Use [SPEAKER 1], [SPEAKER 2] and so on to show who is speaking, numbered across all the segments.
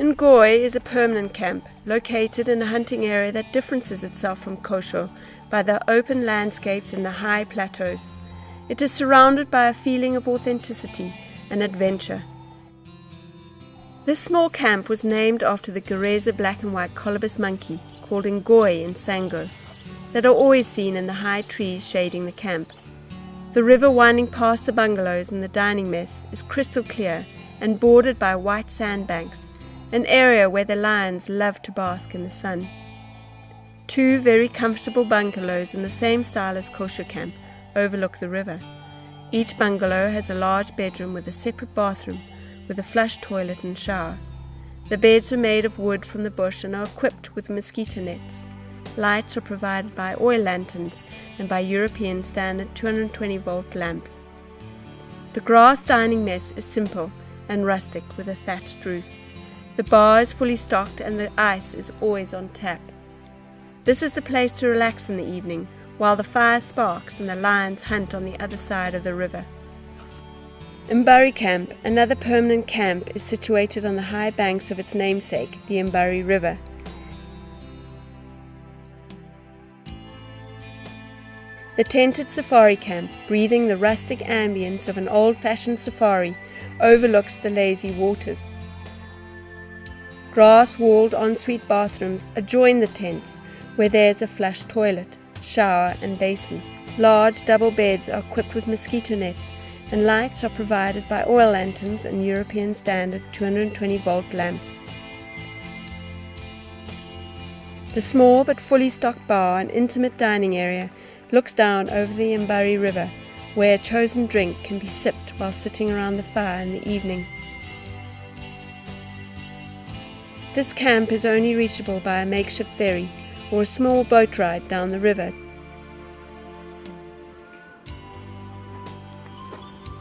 [SPEAKER 1] Ngoy is a permanent camp located in a hunting area that differentiates itself from Kosho by the open landscapes and the high plateaus. It is surrounded by a feeling of authenticity and adventure. This small camp was named after the Gereza black and white colobus monkey called Ngoy in Sango that are always seen in the high trees shading the camp. The river winding past the bungalows and the dining mess is crystal clear and bordered by white sandbanks, an area where the lions love to bask in the sun. 2 very comfortable bungalows in the same style as Kosho camp overlook the river. Each bungalow has a large bedroom with a separate bathroom with a flush toilet and shower. The beds are made of wood from the bush and are equipped with mosquito nets. Lights are provided by oil lanterns and by European standard 220-volt lamps. The grass dining mess is simple and rustic with a thatched roof. The bar is fully stocked and the ice is always on tap. This is the place to relax in the evening while the fire sparks and the lions hunt on the other side of the river. Mbari Camp, another permanent camp, is situated on the high banks of its namesake, the Mbari River. The tented safari camp, breathing the rustic ambience of an old-fashioned safari, overlooks the lazy waters. Grass-walled ensuite bathrooms adjoin the tents, where there is a flush toilet, shower and basin. Large double beds are equipped with mosquito nets, and lights are provided by oil lanterns and European standard 220-volt lamps. The small but fully stocked bar and intimate dining area looks down over the Mbari River, where a chosen drink can be sipped while sitting around the fire in the evening. This camp is only reachable by a makeshift ferry or a small boat ride down the river.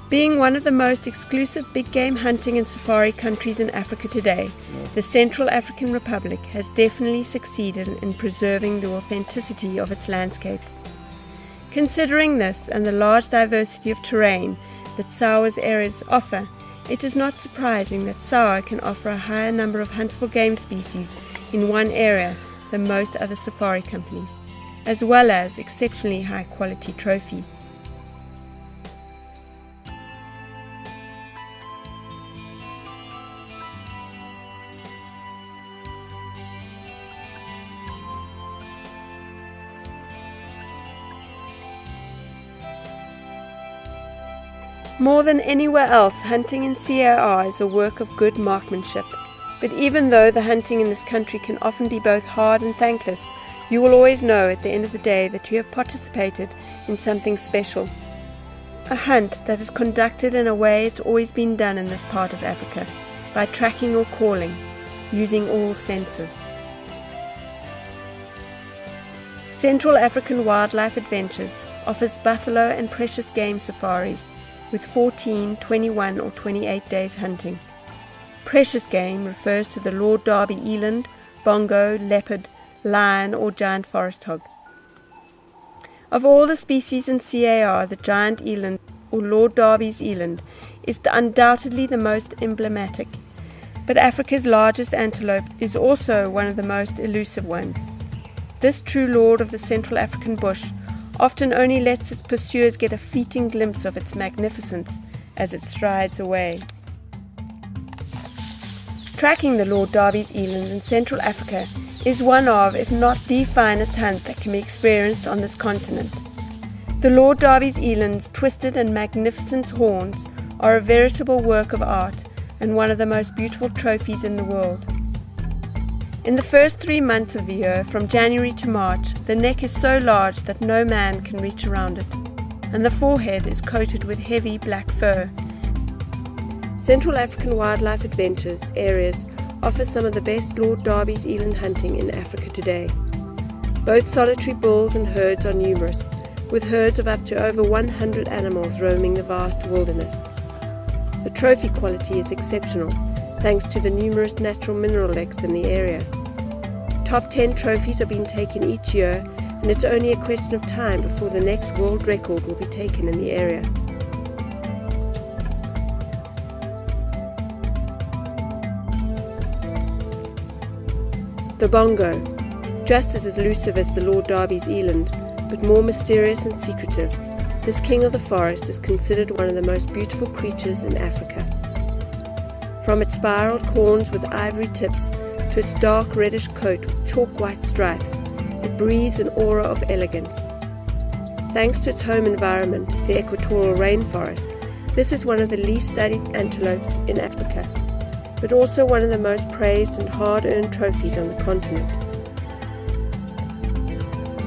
[SPEAKER 1] Being one of the most exclusive big game hunting and safari countries in Africa today, the Central African Republic has definitely succeeded in preserving the authenticity of its landscapes. Considering this and the large diversity of terrain that CAWA's areas offer, it is not surprising that CAWA can offer a higher number of huntable game species in one area than most other safari companies, as well as exceptionally high quality trophies. More than anywhere else, hunting in C.A.R. is a work of good marksmanship. But even though the hunting in this country can often be both hard and thankless, you will always know at the end of the day that you have participated in something special. A hunt that is conducted in a way it's always been done in this part of Africa, by tracking or calling, using all senses. Central African Wildlife Adventures offers buffalo and precious game safaris with 14, 21 or 28 days hunting. Precious game refers to the Lord Derby eland, bongo, leopard, lion or giant forest hog. Of all the species in C.A.R., the giant eland or Lord Derby's eland is undoubtedly the most emblematic, but Africa's largest antelope is also one of the most elusive ones. This true lord of the Central African bush often only lets its pursuers get a fleeting glimpse of its magnificence as it strides away. Tracking the Lord Derby's eland in Central Africa is one of, if not the finest hunt that can be experienced on this continent. The Lord Derby's eland's twisted and magnificent horns are a veritable work of art and one of the most beautiful trophies in the world. In the first 3 months of the year, from January to March, the neck is so large that no man can reach around it, and the forehead is coated with heavy black fur. Central African Wildlife Adventures areas offer some of the best Lord Derby's eland hunting in Africa today. Both solitary bulls and herds are numerous, with herds of up to over 100 animals roaming the vast wilderness. The trophy quality is exceptional, thanks to the numerous natural mineral licks in the area. Top 10 trophies are being taken each year, and it's only a question of time before the next world record will be taken in the area. The bongo, just as elusive as the Lord Derby's eland, but more mysterious and secretive, this king of the forest is considered one of the most beautiful creatures in Africa. From its spiraled horns with ivory tips to its dark reddish coat with chalk-white stripes, it breathes an aura of elegance. Thanks to its home environment, the equatorial rainforest, this is one of the least studied antelopes in Africa, but also one of the most praised and hard-earned trophies on the continent.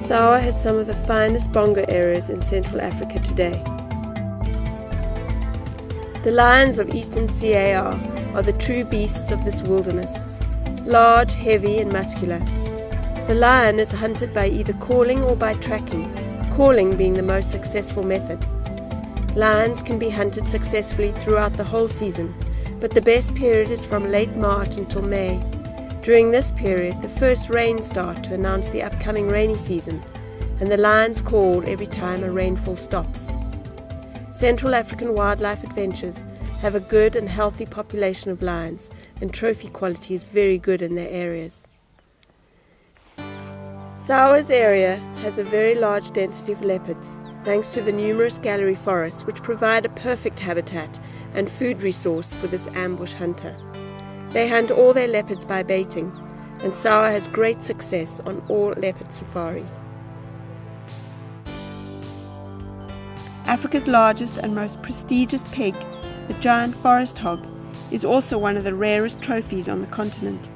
[SPEAKER 1] CAWA has some of the finest bongo areas in Central Africa today. The lions of eastern C.A.R. are the true beasts of this wilderness, large, heavy and muscular. The lion is hunted by either calling or by tracking, calling being the most successful method. Lions can be hunted successfully throughout the whole season, but the best period is from late March until May. During this period, the first rains start to announce the upcoming rainy season, and the lions call every time a rainfall stops. Central African Wildlife Adventures have a good and healthy population of lions, and trophy quality is very good in their areas. CAWA's area has a very large density of leopards, thanks to the numerous gallery forests which provide a perfect habitat and food resource for this ambush hunter. They hunt all their leopards by baiting, and CAWA has great success on all leopard safaris. Africa's largest and most prestigious pig, the giant forest hog, is also one of the rarest trophies on the continent.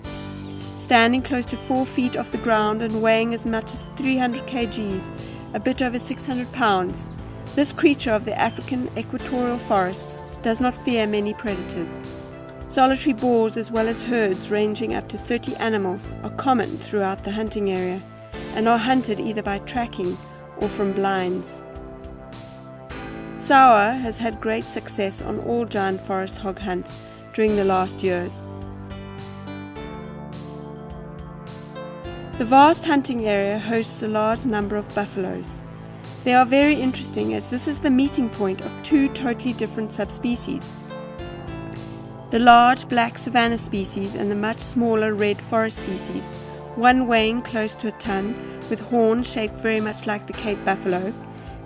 [SPEAKER 1] Standing close to 4 feet off the ground and weighing as much as 300 kgs, a bit over 600 pounds, this creature of the African equatorial forests does not fear many predators. Solitary boars as well as herds ranging up to 30 animals are common throughout the hunting area and are hunted either by tracking or from blinds. CAWA has had great success on all giant forest hog hunts during the last years. The vast hunting area hosts a large number of buffaloes. They are very interesting as this is the meeting point of 2 totally different subspecies. The large black savanna species and the much smaller red forest species, one weighing close to a ton with horns shaped very much like the Cape buffalo,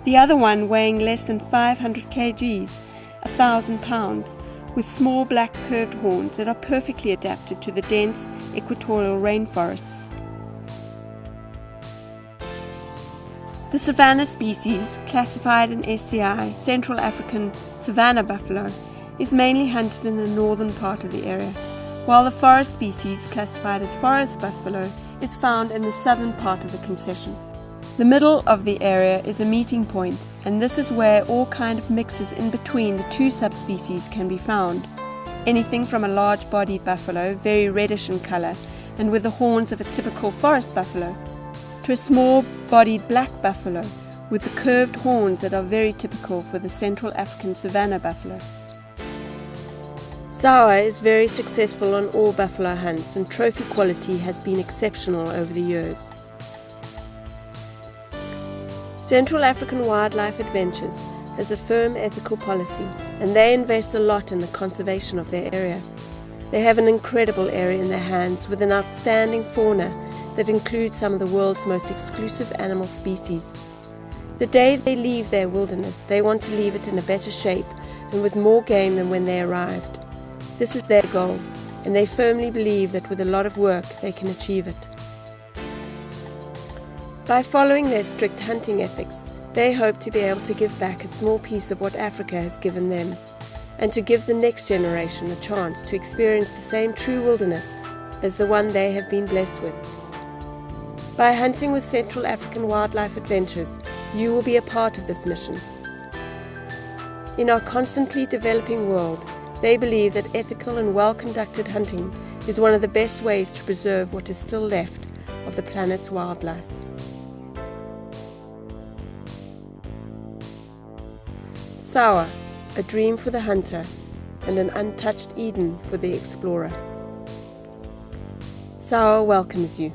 [SPEAKER 1] the other one weighing less than 500 kgs, 1,000 pounds, with small black curved horns that are perfectly adapted to the dense equatorial rainforests. The savanna species, classified in SCI, Central African savanna buffalo, is mainly hunted in the northern part of the area, while the forest species, classified as forest buffalo, is found in the southern part of the concession. The middle of the area is a meeting point, and this is where all kind of mixes in between the 2 subspecies can be found. Anything from a large-bodied buffalo, very reddish in color, and with the horns of a typical forest buffalo, to a small-bodied black buffalo with the curved horns that are very typical for the Central African savanna buffalo. CAWA is very successful on all buffalo hunts, and trophy quality has been exceptional over the years. Central African Wildlife Adventures has a firm ethical policy, and they invest a lot in the conservation of their area. They have an incredible area in their hands with an outstanding fauna that includes some of the world's most exclusive animal species. The day they leave their wilderness, they want to leave it in a better shape and with more game than when they arrived. This is their goal, and they firmly believe that with a lot of work they can achieve it. By following their strict hunting ethics, they hope to be able to give back a small piece of what Africa has given them, and to give the next generation a chance to experience the same true wilderness as the one they have been blessed with. By hunting with Central African Wildlife Adventures, you will be a part of this mission. In our constantly developing world, they believe that ethical and well-conducted hunting is one of the best ways to preserve what is still left of the planet's wildlife. CAWA, a dream for the hunter and an untouched Eden for the explorer. CAWA welcomes you.